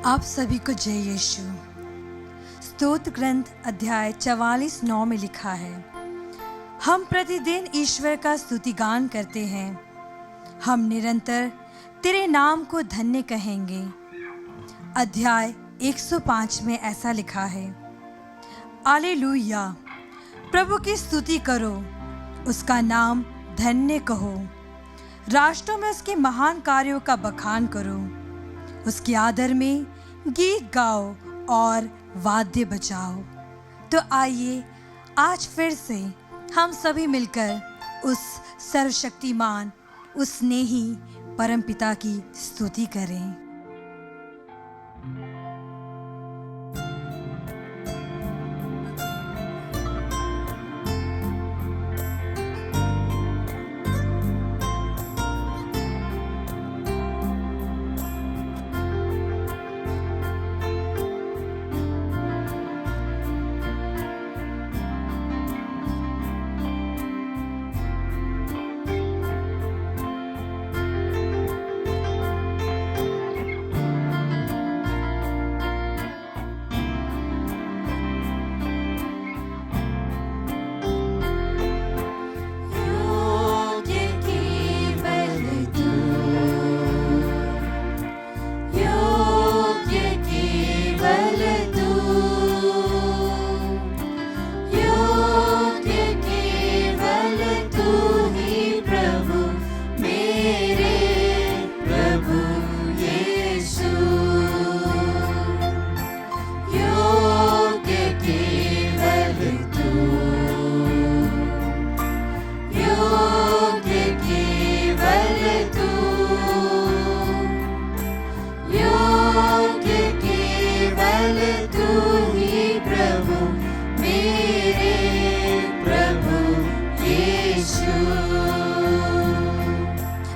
आप सभी को जय यीशु। स्तोत्र ग्रंथ अध्याय 44:9 में लिखा है, हम प्रतिदिन ईश्वर का स्तुतिगान करते हैं, हम निरंतर तेरे नाम को धन्य कहेंगे। अध्याय 105 में ऐसा लिखा है, हालेलुया, प्रभु की स्तुति करो, उसका नाम धन्य कहो, राष्ट्रों में उसके महान कार्यों का बखान करो, उसके आदर में गीत गाओ और वाद्य बजाओ। तो आइए आज फिर से हम सभी मिलकर उस सर्वशक्तिमान, उस स्नेही परमपिता की स्तुति करें।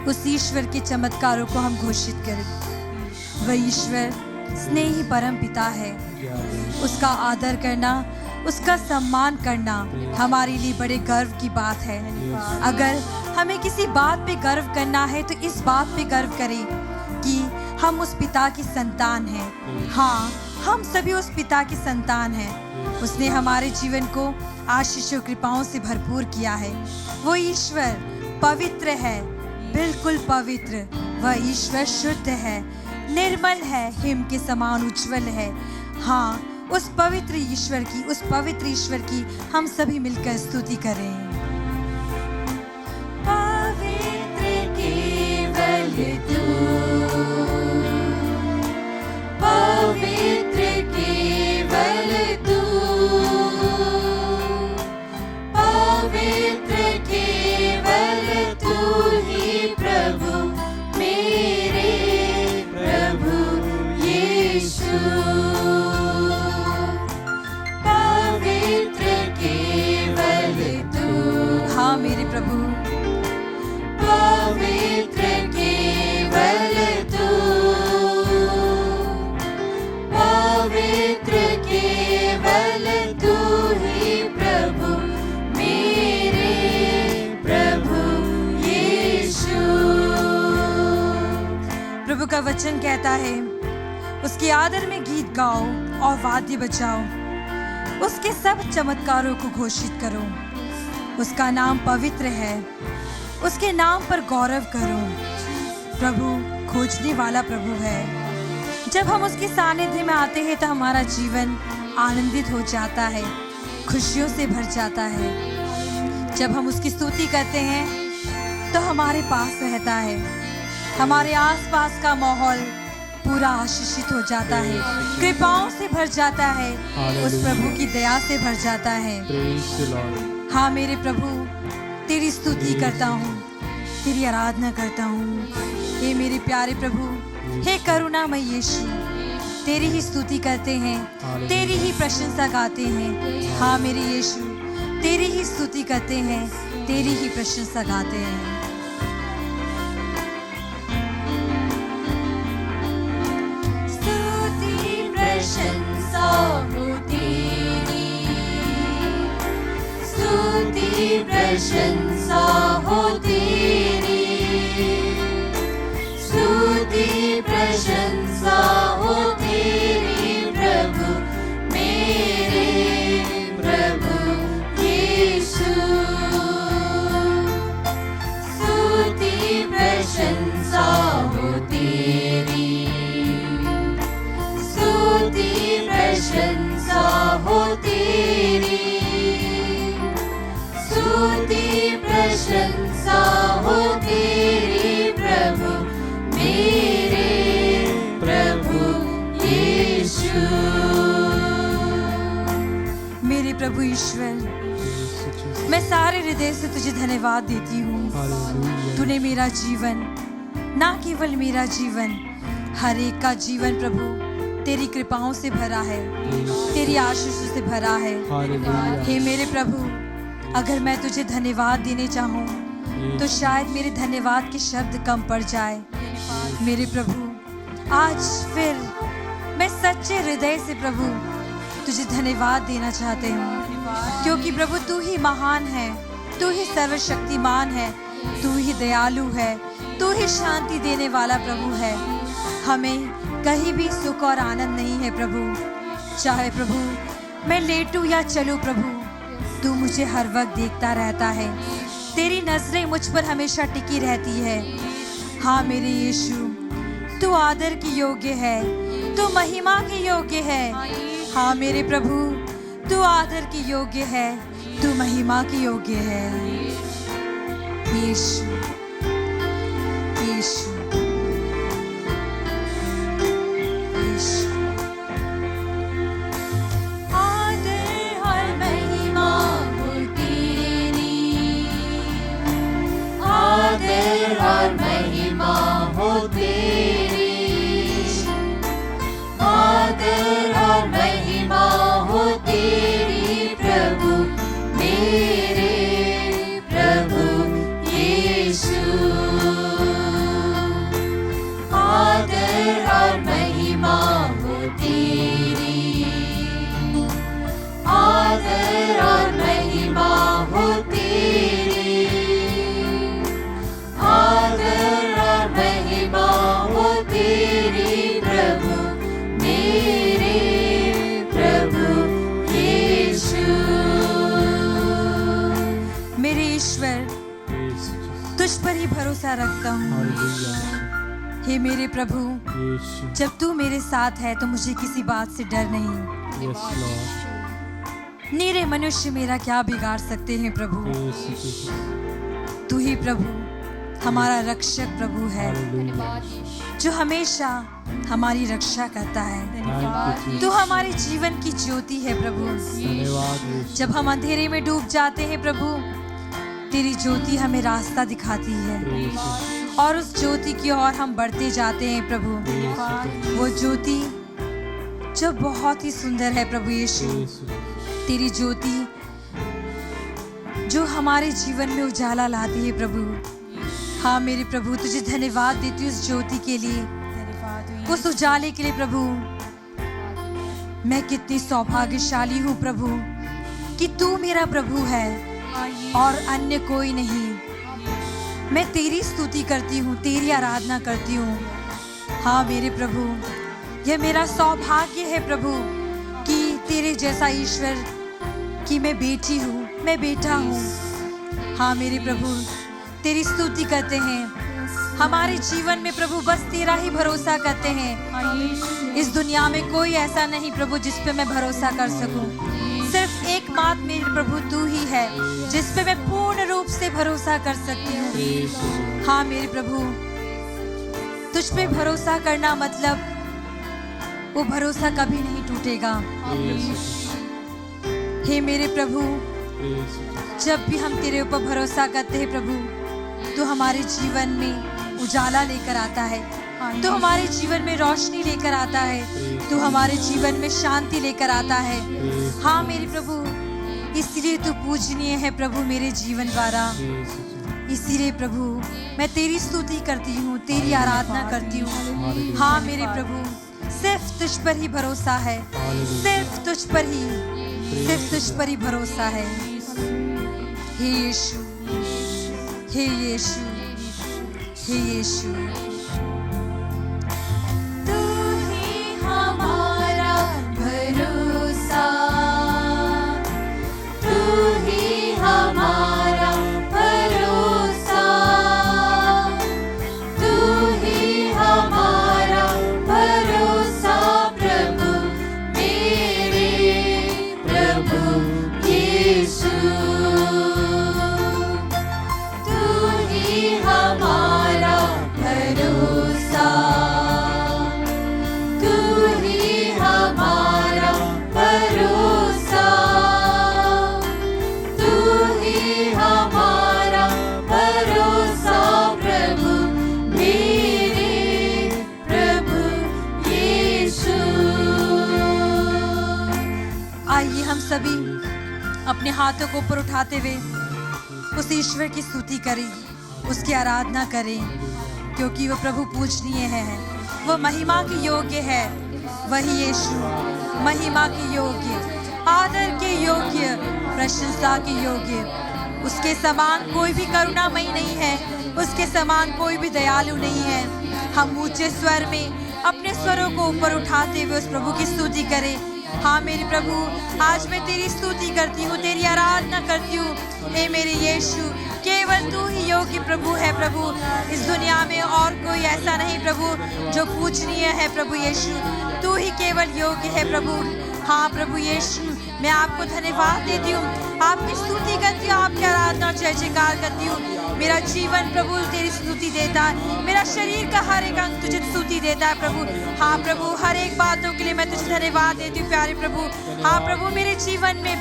उस ईश्वर के चमत्कारों को हम घोषित करें। वह ईश्वर स्नेही परम पिता है। उसका आदर करना, उसका सम्मान करना हमारे लिए बड़े गर्व की बात है। अगर हमें किसी बात पे गर्व करना है तो इस बात पे गर्व करें कि हम उस पिता की संतान हैं। हाँ, हम सभी उस पिता की संतान हैं। उसने हमारे जीवन को आशीषों कृपाओं से भरपूर किया है। वो ईश्वर पवित्र है, बिल्कुल पवित्र। वह ईश्वर शुद्ध है, निर्मल है, हिम के समान उज्जवल है। हाँ, उस पवित्र ईश्वर की हम सभी मिलकर स्तुति करें। पवित्र केवल तू, पवित्र केवल तू, पवित्र केवल तू ही प्रभु, मेरे प्रभु यीशु। पवित्र केवल तू, हाँ मेरे प्रभु, पवित्र केवल तू, पवित्र केवल तू ही प्रभु, मेरे प्रभु यीशु। प्रभु का वचन कहता है, उसके आदर में गीत गाओ और वाद्य बजाओ, उसके सब चमत्कारों को घोषित करो। उसका नाम पवित्र है, उसके नाम पर गौरव करो। प्रभु खोजने वाला प्रभु है। जब हम उसके सानिध्य में आते हैं तो हमारा जीवन आनंदित हो जाता है, खुशियों से भर जाता है। जब हम उसकी स्तुति करते हैं तो हमारे पास रहता है, हमारे आसपास का माहौल पूरा आशीषित हो जाता है, कृपाओं से भर जाता है, उस प्रभु की दया से भर जाता है। हाँ मेरे प्रभु, तेरी स्तुति करता हूँ, तेरी आराधना करता हूँ। हे मेरे प्यारे प्रभु, हे करुणामय यीशु, तेरी ही स्तुति करते हैं, तेरी ही प्रशंसा गाते हैं। हाँ मेरे यीशु, तेरी ही स्तुति करते हैं, तेरी ही प्रशंसा गाते हैं। स्तुति प्रशंसा हो तेरी, स्तुति प्रशंसा हो तेरी, स्तुति प्रशंसा हो तेरी। प्रशंसा हो तेरी, स्तुति प्रशंसा हो तेरी प्रभु, मेरे प्रभु यीशु। मेरे प्रभु ईश्वर, मैं सारे हृदय से तुझे धन्यवाद देती हूँ। तूने मेरा जीवन, ना केवल मेरा जीवन, हर एक का जीवन प्रभु तेरी कृपाओं से भरा है, तेरी आशीषों से भरा है। हे मेरे प्रभु, अगर मैं तुझे धन्यवाद देने चाहूँ तो शायद मेरे धन्यवाद के शब्द कम पड़ जाए। मेरे प्रभु, आज फिर मैं सच्चे हृदय से प्रभु तुझे धन्यवाद देना चाहते हूँ, क्योंकि प्रभु तू ही महान है, तू ही सर्वशक्तिमान है, तू ही दयालु है, तू ही शांति देने वाला प्रभु है। हमें कहीं भी सुख और आनंद नहीं है प्रभु। चाहे प्रभु मैं लेटूं या चलूं प्रभु, तू मुझे हर वक्त देखता रहता है। तेरी नजरें मुझ पर हमेशा टिकी रहती है। हाँ मेरे यीशु, तू आदर की योग्य है, तू महिमा की योग्य है। हाँ मेरे प्रभु, तू आदर की योग्य है, तू महिमा की योग्य है। यीशु, यीशु, यीशु। आदर और महिमा हो तेरी, आदर और महिमा हो तेरी, आदर और महिमा हो तेरी प्रभु, मेरे प्रभु यीशु। आदर और महिमा हो तेरी, आदर और महिमा हो तेरी, आदर और महिमा हो तेरी प्रभु, मेरे प्रभु यीशु। मेरे ईश्वर, तुझ पर ही भरोसा रखता हूँ। हे मेरे प्रभु, जब तू मेरे साथ है तो मुझे किसी बात से डर नहीं। नीरे मनुष्य मेरा क्या बिगाड़ सकते हैं प्रभु। तू ही प्रभु हमारा रक्षक प्रभु है, जो हमेशा हमारी रक्षा करता है। तू हमारे जीवन की ज्योति है प्रभु। जब हम अंधेरे में डूब जाते हैं प्रभु, तेरी ज्योति हमें रास्ता दिखाती है और उस ज्योति की ओर हम बढ़ते जाते हैं प्रभु। वो ज्योति जो बहुत ही सुंदर है प्रभु यीशु। तेरी ज्योति जो हमारे जीवन में उजाला लाती है प्रभु। हाँ मेरे प्रभु, तुझे धन्यवाद देती हूँ उस ज्योति के लिए, उस उजाले के लिए प्रभु। मैं कितनी सौभाग्यशाली हूँ प्रभु कि तू मेरा प्रभु है और अन्य कोई नहीं। मैं तेरी स्तुति करती हूँ, तेरी आराधना करती हूँ। हाँ मेरे प्रभु, यह मेरा सौभाग्य है प्रभु कि तेरे जैसा ईश्वर, कि मैं बेटी हूँ, मैं बेटा हूँ। हाँ मेरे प्रभु, तेरी स्तुति करते हैं। हमारे जीवन में प्रभु बस तेरा ही भरोसा करते हैं। इस दुनिया में कोई ऐसा नहीं प्रभु जिस पे मैं भरोसा कर सकूं। सिर्फ एकमात्र मेरे प्रभु तू ही है जिस पे मैं पूर्ण रूप से भरोसा कर सकती हूँ। हाँ मेरे प्रभु, तुझ पे भरोसा करना मतलब वो भरोसा कभी नहीं टूटेगा। हे मेरे प्रभु, जब भी हम तेरे ऊपर भरोसा करते हैं प्रभु, तो हमारे जीवन में उजाला लेकर आता है, तो हमारे जीवन में रोशनी लेकर आता है, तो हमारे जीवन में शांति लेकर आता है। हाँ मेरे प्रभु, इसलिए तू पूजनीय है प्रभु मेरे जीवन द्वारा। इसीलिए प्रभु मैं तेरी स्तुति करती हूँ, तेरी आराधना करती हूँ। हाँ मेरे प्रभु, सिर्फ तुझ पर ही भरोसा है, सिर्फ तुझ पर ही भरोसा है। हे यीशु, हे यीशु, हे यीशु। तू ही हमारा भरोसा, तू ही हमारा भरोसा, तू ही हमारा भरोसा प्रभु मेरे आइए हम सभी अपने हाथों को ऊपर उठाते हुए उस ईश्वर की स्तुति करें, उसकी आराधना करें, क्योंकि वो प्रभु पूजनीय है, वो महिमा के योग्य है। वही यीशु महिमा के योग्य, आदर के योग्य, प्रशंसा के योग्य। उसके समान कोई भी करुणामयी नहीं है, उसके समान कोई भी दयालु नहीं है। हम ऊंचे स्वर में अपने स्वरों को ऊपर उठाते हुए उस प्रभु की स्तुति करें। हाँ मेरे प्रभु, आज मैं तेरी स्तुति करती हूँ, तेरी आराधना करती हूँ। हे मेरे यीशु, केवल तू ही योग्य प्रभु है। प्रभु, इस दुनिया में और कोई ऐसा नहीं प्रभु जो पूजनीय है। प्रभु यीशु, तू ही केवल योग्य है प्रभु। हाँ प्रभु यीशु, मैं आपको धन्यवाद देती हूँ, आपकी स्तुति करती हूँ, आपकी आराधना जय जयकार करती हूँ। मेरा जीवन प्रभु तेरी स्तुति देता है, मेरा शरीर का हर एक अंग तुझे स्तुति देता है प्रभु। हाँ प्रभु, हर एक बातों के लिए मैं तुझे धन्यवाद देती हूँ प्यारे प्रभु। हाँ प्रभु, मेरे जीवन में,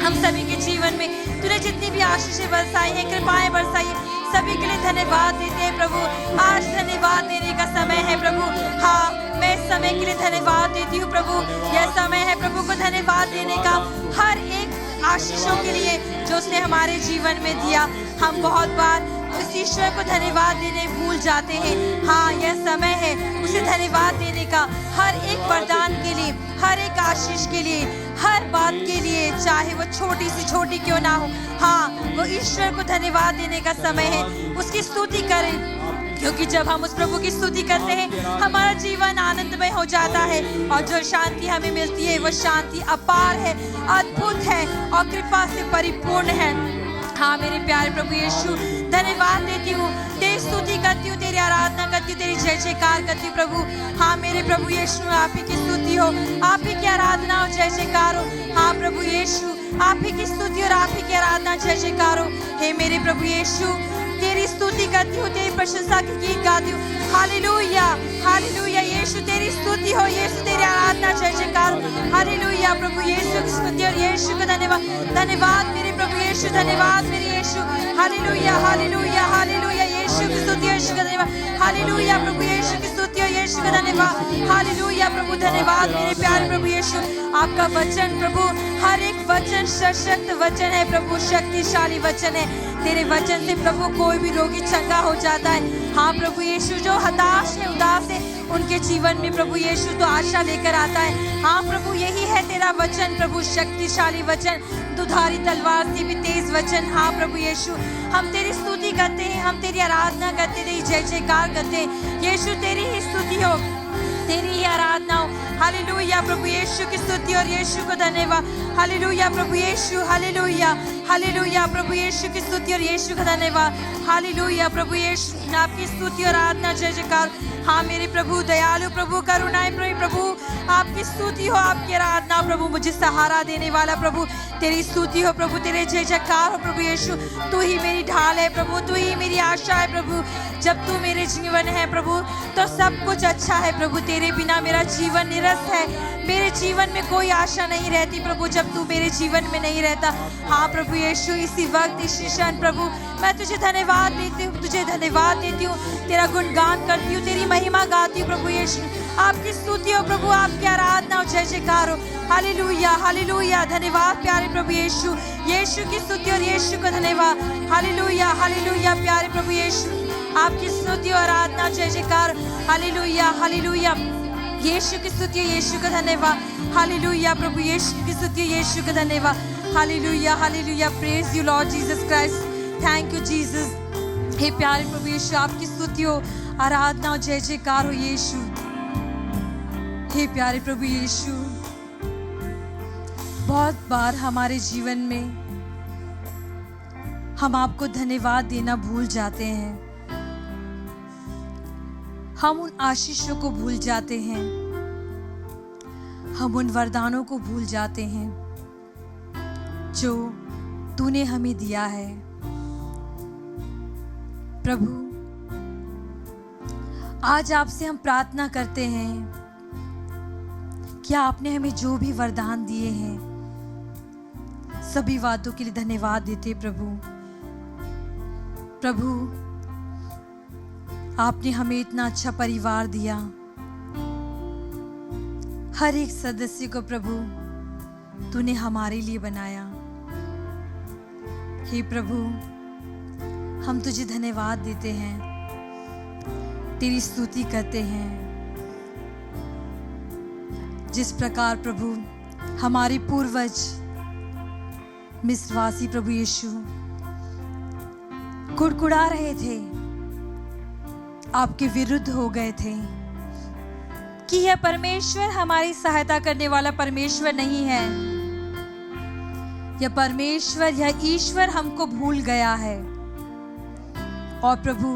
हम सभी के जीवन में तूने जितनी भी आशीषें बरसाई हैं, कृपाएं बरसाई हैं, सभी के लिए धन्यवाद देते हैं प्रभु। आज धन्यवाद देने का समय है प्रभु। हाँ, मैं इस समय के लिए धन्यवाद देती हूँ प्रभु। यह समय है प्रभु को धन्यवाद देने का, हर एक आशीषों के लिए जो उसने हमारे जीवन में दिया। हम बहुत बार उस ईश्वर को धन्यवाद देने भूल जाते हैं। हाँ, यह समय है उसे धन्यवाद देने का, हर एक वरदान के लिए, हर एक आशीष के लिए, हर बात के लिए, चाहे वो छोटी से छोटी क्यों ना हो। हाँ, वो ईश्वर को धन्यवाद देने का समय है। उसकी स्तुति करें, क्योंकि जब हम उस प्रभु की स्तुति करते हैं हमारा जीवन आनंदमय हो जाता है, और जो शांति हमें मिलती है वो शांति अपार है, अद्भुत है और कृपा से परिपूर्ण है। हाँ मेरे प्यारे प्रभु यीशु, धन्यवाद देती हूँ, तेरी स्तुति करती हूँ, तेरी आराधना करती हूँ, तेरी जय जयकार करती हूँ प्रभु। हाँ मेरे प्रभु यीशु, आप ही की स्तुति हो, आप ही की आराधना हो, जय जयकार हो। हाँ प्रभु यीशु, आप ही की स्तुति और आप ही की आराधना जय जयकार हो। हे मेरे प्रभु यीशु, तेरी स्तुति करती हूँ, तेरी प्रशंसा के गीत गाती हूँ। Hallelujah, hallelujah. यीशु तेरी स्तुति हो, यीशु तेरी आराधना जय जयकार हो। हालेलुया प्रभु यीशु की स्तुति और यीशु का धन्यवाद। धन्यवाद मेरे प्रभु यीशु, धन्यवाद मेरे Yeshu. Hallelujah, hallelujah, hallelujah. Yeshu की स्तुति और यीशु का धन्यवाद। हालेलुया प्रभु यीशु की स्तुति और यीशु का धन्यवाद। हालेलुया प्रभु, धन्यवाद मेरे प्यारे प्रभु यीशु। आपका वचन प्रभु, हर एक वचन सशक्त वचन है प्रभु, शक्तिशाली वचन है। तेरे वचन से प्रभु कोई भी रोगी चंगा हो जाता है। हाँ प्रभु यीशु, जो हताश है, उदास है, उनके जीवन में प्रभु यीशु तो आशा लेकर आता है। हाँ प्रभु, यही है तेरा वचन प्रभु, शक्तिशाली वचन, दुधारी तलवार से भी तेज वचन। हाँ प्रभु यीशु, हम तेरी स्तुति करते हैं, हम तेरी आराधना करते हैं, तेरी जय जयकार करते हैं। यीशु तेरी ही स्तुति हो, तेरी ही आराधना हो। हालेलुया प्रभु यीशु की स्तुति और यीशु को धन्यवाद। हालेलुया प्रभु यीशु, हालेलुया, हालेलुया प्रभु यीशु की स्तुति और यीशु का धन्यवाद। हालेलुया प्रभु यीशु, आपकी स्तुति और आराधना जय जयकार। हाँ मेरे प्रभु, दयालु प्रभु, करुणाएं प्रभु, आपकी स्तुति हो, आपकी आराधना प्रभु, मुझे सहारा देने वाला प्रभु, तेरी स्तुति हो प्रभु, तेरे जय जयकार हो प्रभु यीशु। तू ही मेरी ढाल है प्रभु, तू ही मेरी आशा है प्रभु। जब तू मेरे जीवन है प्रभु तो सब कुछ अच्छा है प्रभु, तेरे बिना मेरा जीवन निरस है। मेरे जीवन में कोई आशा नहीं रहती प्रभु जब तू मेरे जीवन में नहीं रहता। हाँ प्रभु यीशु, इसी वक्त, इसी क्षण प्रभु मैं तुझे धन्यवाद देती हूँ, तुझे धन्यवाद देती हूँ, तेरा गुणगान करती हूँ, तेरी महिमा गाती हूँ प्रभु यीशु। आपकी स्तुति हो प्रभु, आपकी आराधना हो, जय जयकार हो। Hallelujah, hallelujah. धन्यवाद प्यारे प्रभु यीशु, यीशु की स्तुति और यीशु का धन्यवाद। हालेलुया, हालेलुया प्यारे प्रभु यीशु, आपकी स्तुति और आराधना जय जयकार। Hallelujah, hallelujah. यीशु की स्तुति, यीशु का धन्यवाद। हालेलुया प्रभु यीशु की स्तुति, यीशु का धन्यवाद। Hallelujah, hallelujah. Praise you Lord Jesus Christ. Thank you Jesus. हे प्यारे प्रभु यीशु, आपकी स्तुति हो, आराधना हो, जय जयकार हो यीशु। हे प्यारे प्रभु यीशु, बहुत बार हमारे जीवन में हम आपको धन्यवाद देना भूल जाते हैं, हम उन आशीषों को भूल जाते हैं, हम उन वरदानों को भूल जाते हैं जो तूने हमें दिया है। प्रभु, आज आपसे हम प्रार्थना करते हैं कि आपने हमें जो भी वरदान दिए हैं सभी वादों के लिए धन्यवाद देते प्रभु। प्रभु, आपने हमें इतना अच्छा परिवार दिया, हर एक सदस्य को प्रभु तूने हमारे लिए बनाया। हे प्रभु, हम तुझे धन्यवाद देते हैं, तेरी स्तुति करते हैं। जिस प्रकार प्रभु हमारे पूर्वज मिस्रवासी प्रभु यीशु कुड़कुड़ा रहे थे, आपके विरुद्ध हो गए थे कि यह परमेश्वर हमारी सहायता करने वाला परमेश्वर नहीं है, यह परमेश्वर, यह ईश्वर हमको भूल गया है। और प्रभु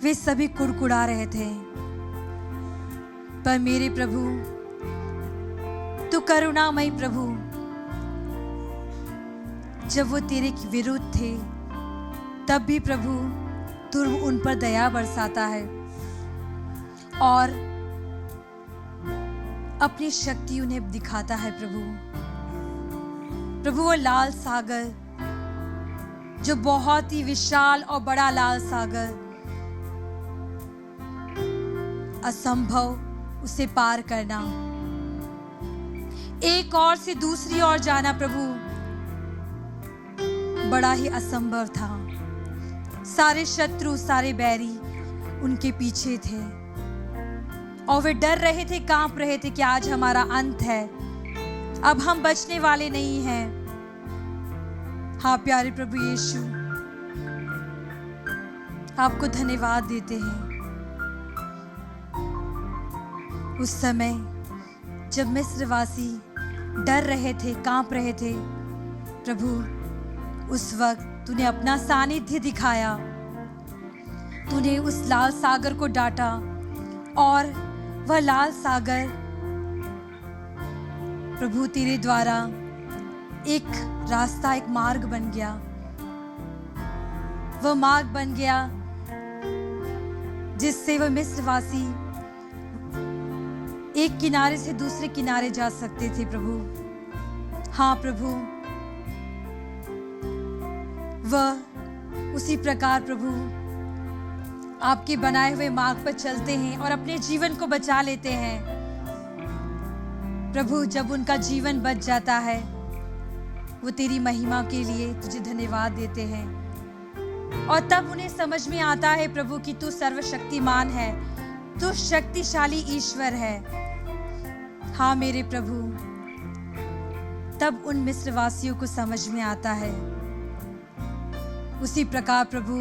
वे सभी कुड़कुड़ा रहे थे, पर मेरे प्रभु तू करुणामय प्रभु, जब वो तेरे विरुद्ध थे तब भी प्रभु तू उन पर दया बरसाता है और अपनी शक्ति उन्हें दिखाता है। प्रभु वो लाल सागर जो बहुत ही विशाल और बड़ा लाल सागर, असंभव उसे पार करना, एक ओर से दूसरी ओर जाना प्रभु बड़ा ही असंभव था। सारे शत्रु, सारे बैरी उनके पीछे थे और वे डर रहे थे, कांप रहे थे कि आज हमारा अंत है, अब हम बचने वाले नहीं हैं। हाँ प्यारे प्रभु यीशु, आपको धन्यवाद देते हैं। उस समय जब मिस्रवासी डर रहे थे, कांप रहे थे, प्रभु उस वक्त तूने अपना सानिध्य दिखाया, तूने उस लाल सागर को डांटा और वह लाल सागर प्रभु तेरे द्वारा एक रास्ता, एक मार्ग बन गया। वह मार्ग बन गया जिससे वह मिस्रवासी एक किनारे से दूसरे किनारे जा सकते थे प्रभु। हाँ प्रभु, वह उसी प्रकार प्रभु आपके बनाए हुए मार्ग पर चलते हैं और अपने जीवन को बचा लेते हैं। प्रभु जब उनका जीवन बच जाता है, वो तेरी महिमा के लिए तुझे धन्यवाद देते हैं और तब उन्हें समझ में आता है प्रभु कि तू सर्वशक्तिमान है, तू शक्तिशाली ईश्वर है। हाँ मेरे प्रभु, तब उन मिस्रवासियों को समझ में आता है। उसी प्रकार प्रभु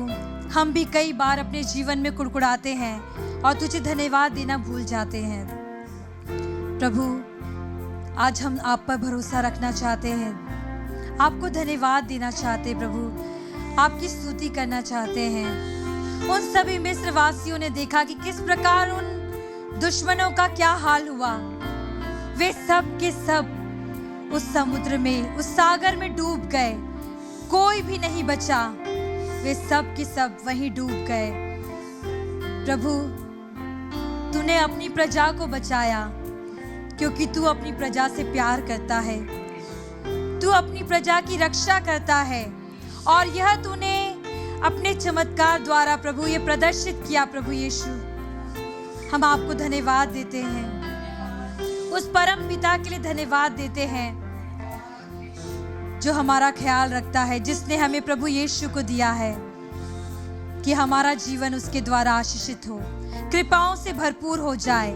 हम भी कई बार अपने जीवन में कुड़कुड़ाते हैं और तुझे धन्यवाद देना भूल जाते हैं। प्रभु आज हम आप पर भरोसा रखना चाहते हैं, आपको धन्यवाद देना चाहते हैं प्रभु, आपकी स्तुति करना चाहते हैं। उन सभी मिस्रवासियों ने देखा कि किस प्रकार उन दुश्मनों का क्या हाल हुआ। वे सब के सब उस समुद्र में, उस सागर में डूब गए, कोई भी नहीं बचा, वे सब के सब वहीं डूब गए। प्रभु तूने अपनी प्रजा को बचाया क्योंकि तू अपनी प्रजा से प्यार करता है, तू अपनी प्रजा की रक्षा करता है और यह तूने अपने चमत्कार द्वारा प्रभु ये प्रदर्शित किया। प्रभु यीशु हम आपको धन्यवाद देते हैं, उस परम पिता के लिए धन्यवाद देते हैं जो हमारा ख्याल रखता है, जिसने हमें प्रभु यीशु को दिया है कि हमारा जीवन उसके द्वारा आशीषित हो, कृपाओं से भरपूर हो जाए।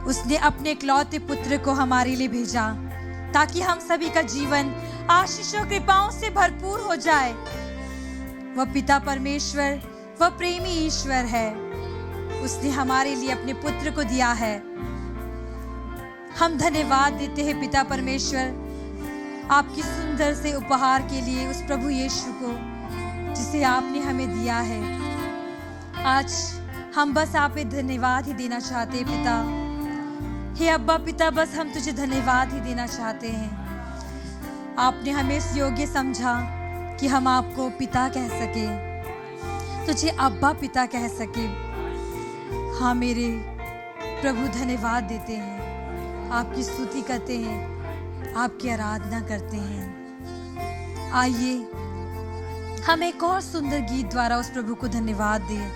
उसने अपने इकलौते पुत्र को हमारे लिए भेजा ताकि हम सभी का जीवन आशीषों कृपाओं से भरपूर हो जाए। वह पिता परमेश्वर, वह प्रेमी ईश्वर है, उसने हमारे लिए अपने पुत्र को दिया है। हम धन्यवाद देते हैं पिता परमेश्वर आपकी सुंदर से उपहार के लिए, उस प्रभु यीशु को जिसे आपने हमें दिया है। आज हम बस आप पे धन्यवाद ही देना चाहते हैं पिता। हे अब्बा पिता, बस हम तुझे धन्यवाद ही देना चाहते हैं। आपने हमें इस योग्य समझा कि हम आपको पिता कह सके, तुझे अब्बा पिता कह सके। हाँ मेरे प्रभु धन्यवाद देते हैं, आपकी स्तुति करते हैं, आपकी आराधना करते हैं। आइए हम एक और सुंदर गीत द्वारा उस प्रभु को धन्यवाद दें,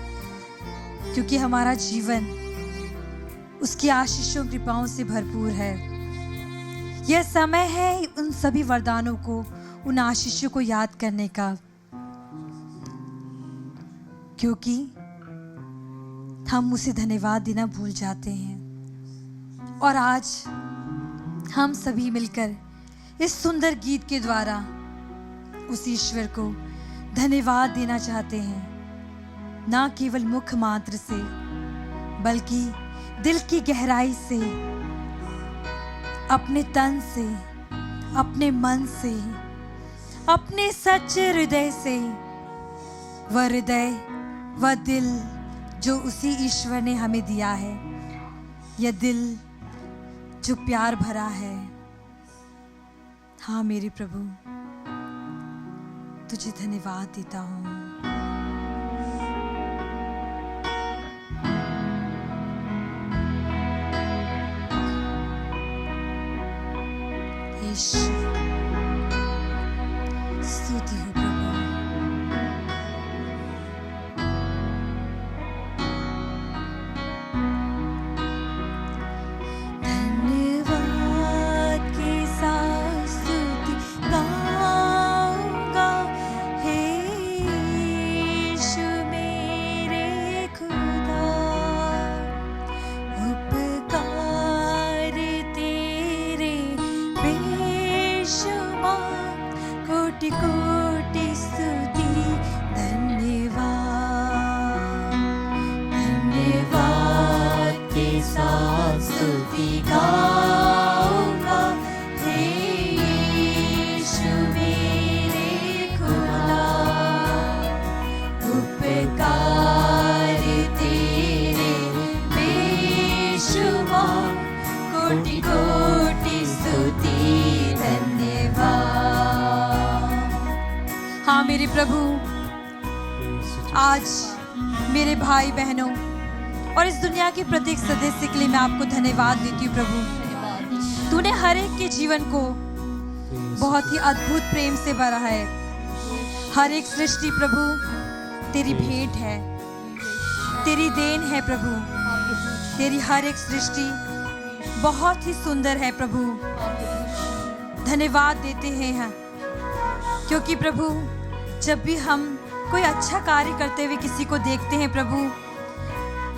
क्योंकि हमारा जीवन उसकी आशीषों कृपाओं से भरपूर है। यह समय है उन सभी वरदानों को, उन आशीषों को याद करने का, क्योंकि हम उसे धन्यवाद देना भूल जाते हैं। और आज हम सभी मिलकर इस सुंदर गीत के द्वारा उस ईश्वर को धन्यवाद देना चाहते हैं, ना केवल मुख मात्र से बल्कि दिल की गहराई से, अपने तन से, अपने मन से, अपने सच्चे हृदय से। वह हृदय, वह दिल जो उसी ईश्वर ने हमें दिया है, यह दिल जो प्यार भरा है। हाँ मेरे प्रभु, तुझे धन्यवाद देता हूँ। यीशु, स्तुति हो प्रभु। कोटि स्तुति धन्यवाद, धन्यवाद के साथ स्तुति गाऊंगा, हे यीशु मेरे खुदा। उपकार तेरे बेशुमार, कोटि कोटि स्तुति धन्यवाद। हाँ मेरे प्रभु, आज मेरे भाई बहनों और इस दुनिया के प्रत्येक सदस्य के लिए मैं आपको धन्यवाद देती हूँ प्रभु। तूने हर एक के जीवन को बहुत ही अद्भुत प्रेम से भरा है। हर एक सृष्टि प्रभु तेरी भेंट है, तेरी देन है प्रभु। तेरी हर एक सृष्टि बहुत ही सुंदर है प्रभु। धन्यवाद देते हैं क्योंकि प्रभु जब भी हम कोई अच्छा कार्य करते हुए किसी को देखते हैं प्रभु,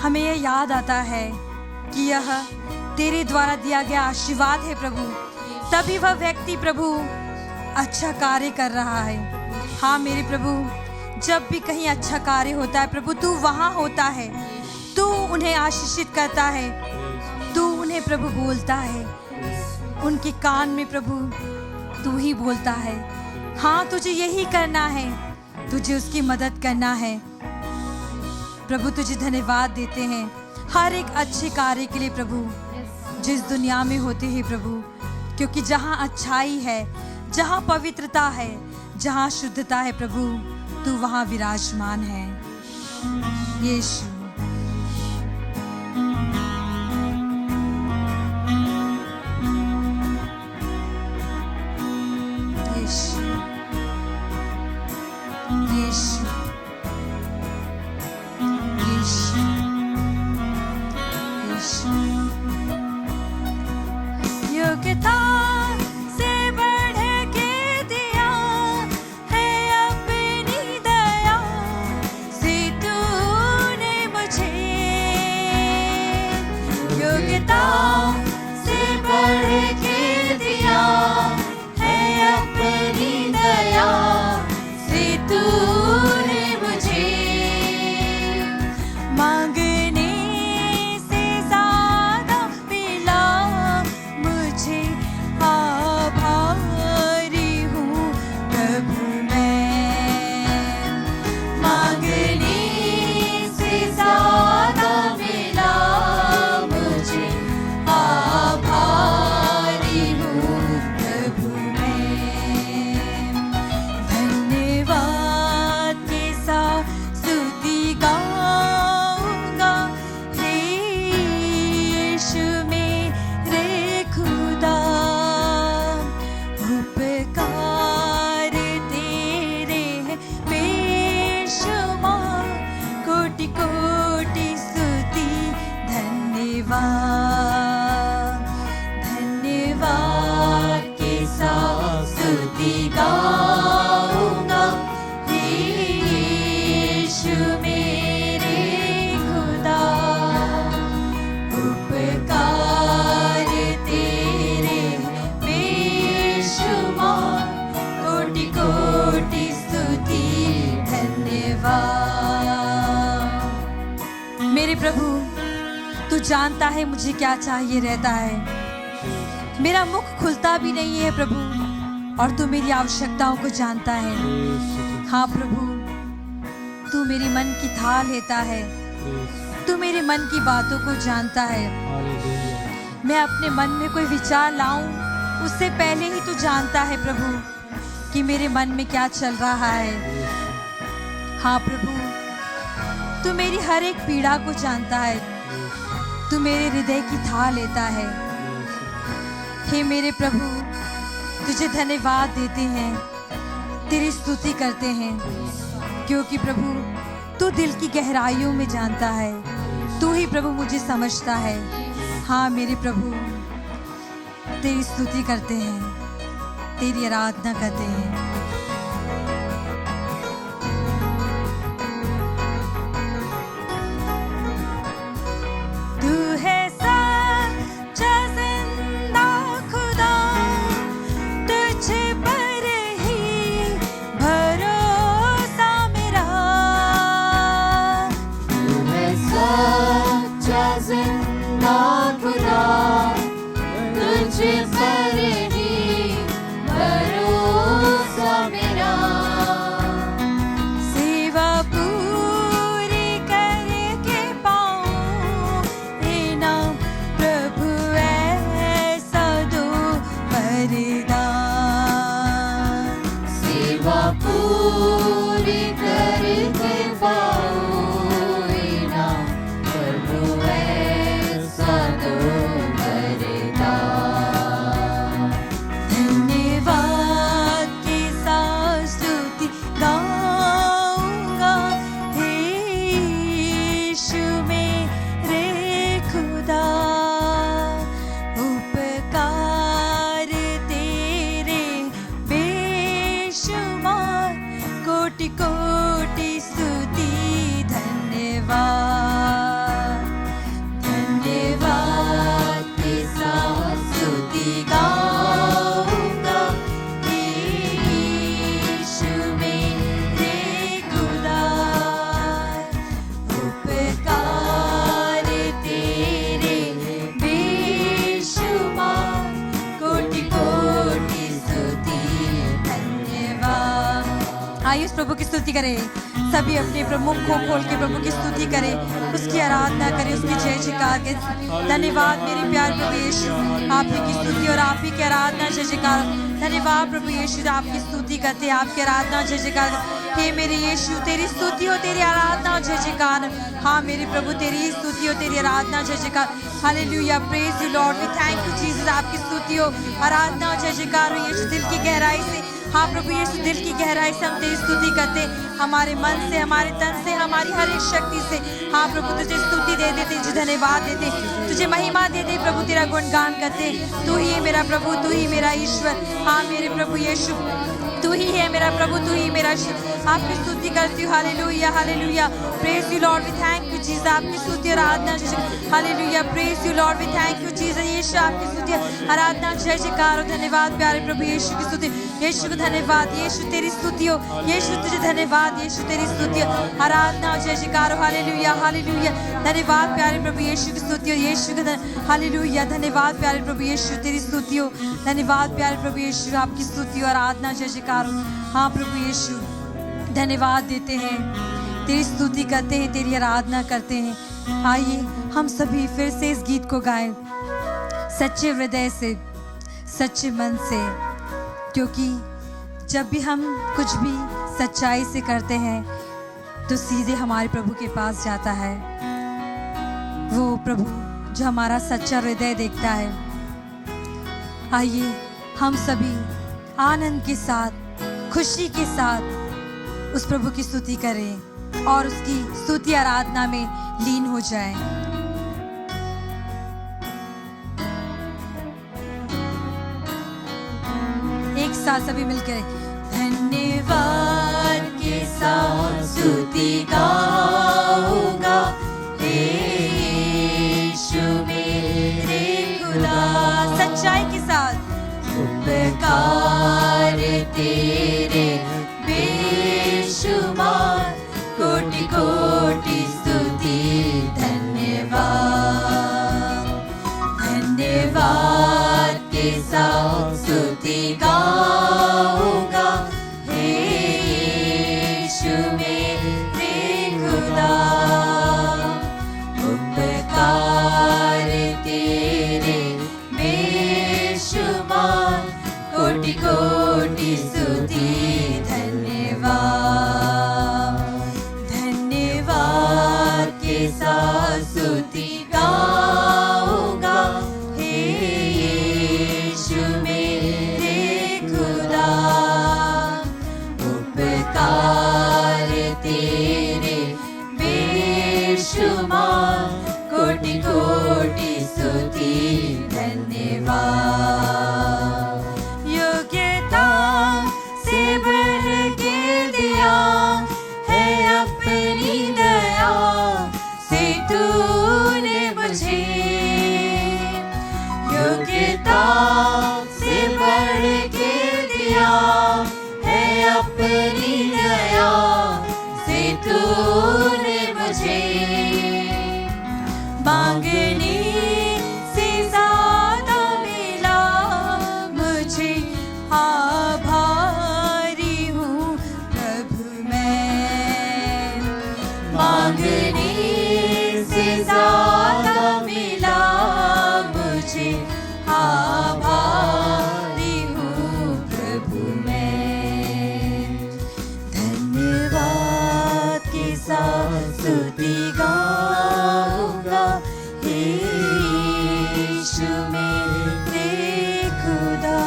हमें यह याद आता है कि यह तेरे द्वारा दिया गया आशीर्वाद है प्रभु। तभी वह व्यक्ति प्रभु अच्छा कार्य कर रहा है। हाँ मेरे प्रभु, जब भी कहीं अच्छा कार्य होता है प्रभु, तू वहाँ होता है, तू उन्हें आशीषित करता है, तू उन्हें प्रभु बोलता है, उनके कान में प्रभु तू ही बोलता है। हाँ तुझे यही करना है, तुझे उसकी मदद करना है प्रभु। तुझे धन्यवाद देते हैं हर एक अच्छे कार्य के लिए प्रभु जिस दुनिया में होते हैं प्रभु, क्योंकि जहाँ अच्छाई है, जहाँ पवित्रता है, जहाँ शुद्धता है प्रभु, तू वहाँ विराजमान है। यीशु योग्यता से बढ़ के दिया है अपनी दया से तूने मुझे। योग्यता से बढ़ के दिया है अपनी दया से तूने मुझे। मांगने से ज्यादा मिला मुझे जानता है मुझे क्या चाहिए रहता है। मेरा मुख खुलता भी नहीं है प्रभु, और तू मेरी आवश्यकताओं को जानता है। हाँ प्रभु, तू मेरी मन की थाल लेता है, तू मेरे मन की बातों को जानता है। मैं अपने मन में कोई विचार लाऊं उससे पहले ही तू जानता है प्रभु कि मेरे मन में क्या चल रहा है। हाँ प्रभु, तू मेरी हर एक पीड़ा को जानता है, तू मेरे हृदय की थाल लेता है। हे मेरे प्रभु, तुझे धन्यवाद देते हैं, तेरी स्तुति करते हैं, क्योंकि प्रभु तू दिल की गहराइयों में जानता है। तू ही प्रभु मुझे समझता है। हाँ मेरे प्रभु, तेरी स्तुति करते हैं, तेरी आराधना करते हैं। तू है सच्चा जिंदा खुदा, तुझ पर ही भरोसा मेरा। तू है सच्चा जिंदा खुदा, तुझ पर ही भरोसा मेरा। सेवा पूरी करके पाऊं इनाम प्रभु ऐसा दो वरदान। सेवा पूरी करके पाऊं इनाम प्रभु ऐसा दो वरदान। धन्यवाद के साथ स्तुति गाऊंगा, हे यीशु मेरे खुदा। उपकार तेरे बेशुमार, कोटि कोटि स्तुति धन्यवाद। धन्यवाद के साथ स्तुति गाऊंगा, हे यीशु मेरे खुदा। उपकार तेरे बेशुमार, कोटि कोटि स्तुति धन्यवाद। आइए उस प्रभु की स्तुति करें, सभी अपने प्रमुख को खोल के प्रभु की स्तुति करें, उसकी आराधना करें, उसकी जय जयकार करें। धन्यवाद मेरे प्यारे प्रभु यीशु, आप ही की स्तुति और आप ही की आराधना जय जयकार। धन्यवाद प्रभु यीशु, आपकी स्तुति करते हैं, आपकी आराधना जय जयकार। हे मेरे यीशु, तेरी स्तुति हो, तेरी आराधना जय जयकार। हाँ मेरे प्रभु, तेरी स्तुति हो, तेरी आराधना जय जयकार। Hallelujah, praise you Lord, we thank you Jesus. आपकी स्तुति हो, आराधना जय जयकार हो यीशु, दिल की गहराई से। हाँ प्रभु यीशु, दिल की गहराई से हम तेरी स्तुति करते, हमारे मन से, हमारे तन से, हमारी हर एक शक्ति से। हाँ प्रभु, तुझे स्तुति दे देते, तुझे धन्यवाद देते, तुझे महिमा देते प्रभु, तेरा गुणगान करते। तू ही है मेरा प्रभु, तू ही मेरा ईश्वर। हाँ मेरे प्रभु यीशु, तू ही है मेरा प्रभु, तू ही मेरा आपकी स्तुति करती हूँ। Hallelujah, hallelujah, praise you Lord, we thank you Jesus. आपकी स्तुति और आराधना जय जयकार। Hallelujah, praise you Lord, we thank you Jesus. Yeshu, आपकी स्तुति आराधना जय जयकार और धन्यवाद प्यारे प्रभु यीशु की स्तुति। यीशु को धन्यवाद, यीशु तेरी स्तुति हो, यीशु तुझे धन्यवाद, यीशु तेरी स्तुति हो, आराधना जय जयकार हो। हालेलुया, हालेलुया, धन्यवाद प्यारे प्रभु यीशु की स्तुति हो, यीशु का हालेलुया, धन्यवाद प्यारे प्रभु यीशु, तेरी स्तुति हो। धन्यवाद प्यारे प्रभु यीशु, आपकी स्तुति और आराधना जय जयकार हो। हाँ प्रभु यीशु, धन्यवाद देते हैं, तेरी स्तुति करते हैं, तेरी आराधना करते हैं। आइए हम सभी फिर से इस गीत को गाएं, सच्चे हृदय से, सच्चे मन से, क्योंकि जब भी हम कुछ भी सच्चाई से करते हैं तो सीधे हमारे प्रभु के पास जाता है। वो प्रभु जो हमारा सच्चा हृदय देखता है। आइए हम सभी आनंद के साथ, खुशी के साथ उस प्रभु की स्तुति करें और उसकी स्तुति आराधना में लीन हो जाएं। एक साथ सभी मिलकर धन्यवाद के साथ स्तुति गाऊंगा, हे यीशु मेरे खुदा। सच्चाई के साथ उपकार तेरे बेशुमार, कोटि कोटि स्तुति धन्यवाद। धन्यवाद के साथ स्तुति गाऊंगा, हे यीशु मेरे खुदा। उपकार तेरे बेशुमार, कोटि कोटि स्तुति धन्यवाद। धन्यवाद के साथ स्तुति गाऊंगा, हे यीशु मेरे खुदा। उपकार तेरे बेशुमार, कोटि कोटि स्तुति धन्यवाद। योग्यता से बढ़ के दिया है अपनी दया से तूने मुझे। योग्यता से बढ़ के दिया है अपनी दया से तूने मुझे। मांगने से ज्यादा मिला मुझे, आभारी हूँ प्रभु मैं। मांगने से ज्यादा मिला मुझे, आभारी हूँ प्रभु मैं। धन्यवाद के साथ स्तुति गाऊंगा, हे यीशु मेरे खुदा।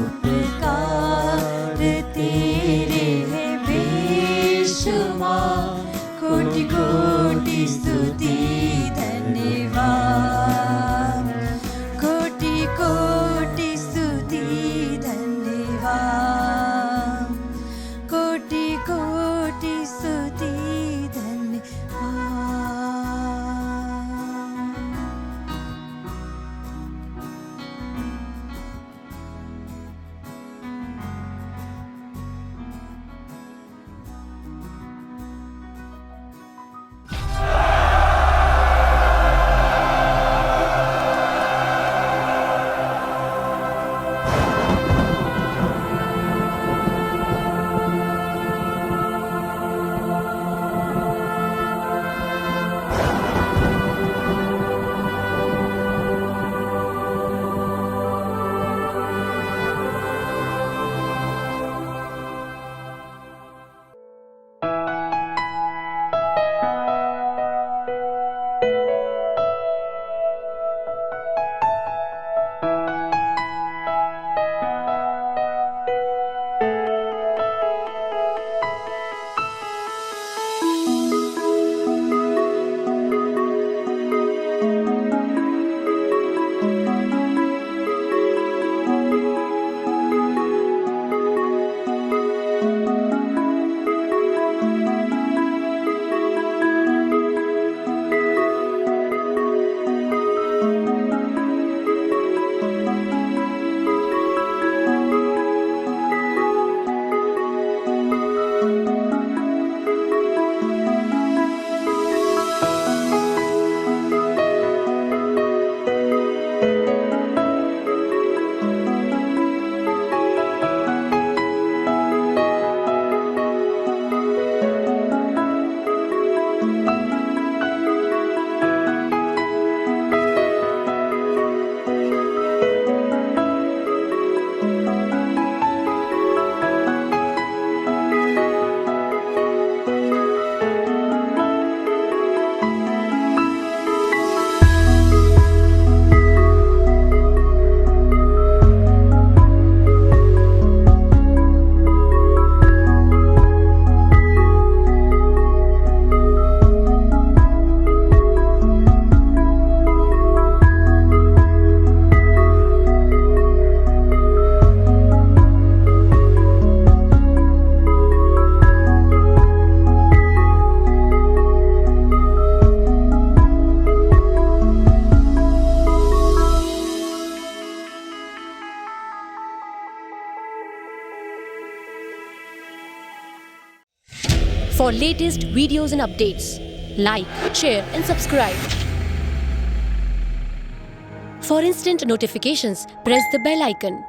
उपकार तेरे हैं बेशुमार, कोटि कोटि स्तुति धन्यवाद। कोटि कोटि स्तुति धन्यवाद। कोटि कोटि स्तुति धन्यवाद। For latest videos and updates, like, share and subscribe. For instant notifications, press the bell icon.